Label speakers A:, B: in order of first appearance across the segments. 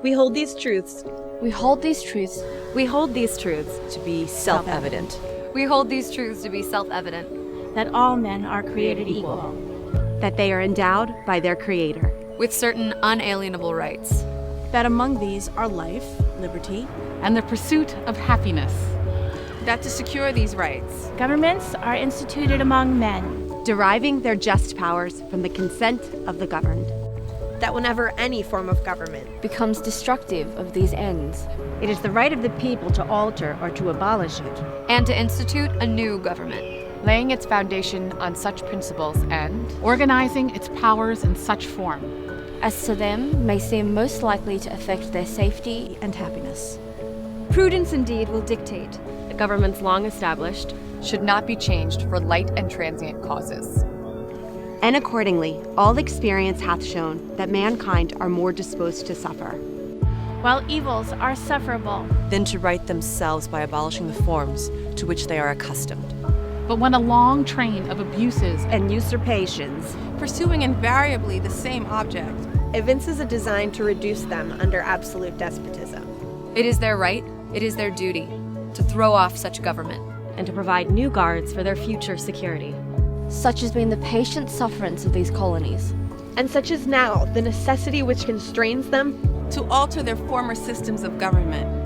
A: We hold these truths.
B: We hold these truths.
A: We hold these truths
C: to be self-evident.
D: We hold these truths to be self-evident.
E: That all men are created equal.
F: That they are endowed by their Creator
D: with certain unalienable rights.
E: That among these are life, liberty,
G: and the pursuit of happiness.
H: That to secure these rights,
E: governments are instituted among men,
F: deriving their just powers from the consent of the governed.
A: That whenever any form of government
B: becomes destructive of these ends,
I: it is the right of the people to alter or to abolish it,
D: and to institute a new government,
G: laying its foundation on such principles and organizing its powers in such form
B: as to them may seem most likely to affect their safety and happiness.
J: Prudence indeed will dictate that governments long established
K: should not be changed for light and transient causes.
F: And accordingly, all experience hath shown that mankind are more disposed to suffer,
E: while evils are sufferable,
C: than to right themselves by abolishing the forms to which they are accustomed.
G: But when a long train of abuses
I: and usurpations,
H: pursuing invariably the same object,
A: evinces a design to reduce them under absolute despotism.
D: It is their right, it is their duty, to throw off such government,
J: and to provide new guards for their future security.
B: Such has been the patient sufferance of these colonies.
A: And such is now the necessity which constrains them
H: to alter their former systems of government.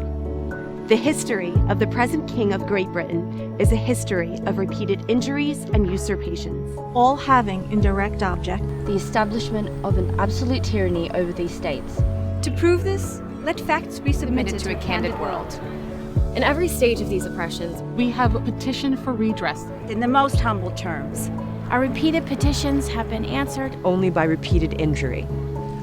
F: The history of the present King of Great Britain is a history of repeated injuries and usurpations,
E: all having in direct object
B: the establishment of an absolute tyranny over these states.
J: To prove this, let facts be submitted
K: to a candid world.
J: In every stage of these oppressions,
G: we have a petition for redress.
I: In the most humble terms,
E: our repeated petitions have been answered
C: only by repeated injury.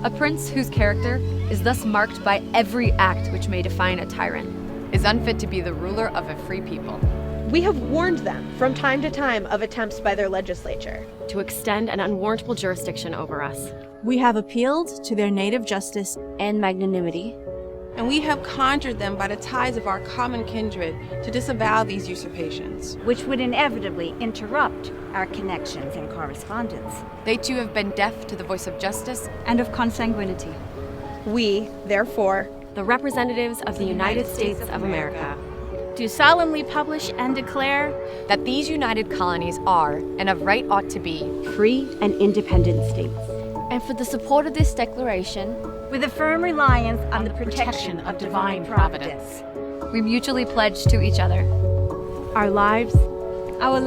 D: A prince whose character is thus marked by every act which may define a tyrant
K: is unfit to be the ruler of a free people.
A: We have warned them from time to time of attempts by their legislature
J: to extend an unwarrantable jurisdiction over us.
E: We have appealed to their native justice
B: and magnanimity,
H: and we have conjured them by the ties of our common kindred to disavow these usurpations,
I: which would inevitably interrupt our connections and correspondence.
K: They too have been deaf to the voice of justice
J: and of consanguinity.
A: We, therefore,
J: the representatives of the United States of America,
E: do solemnly publish and declare
K: that these united colonies are, and of right ought to be,
F: free and independent states.
B: And for the support of this declaration,
I: with a firm reliance on the protection of divine providence,
D: we mutually pledge to each other
F: our lives,
J: our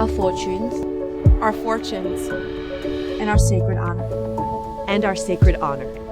B: fortunes,
H: our fortunes,
E: and our sacred honor.
C: And our sacred honor.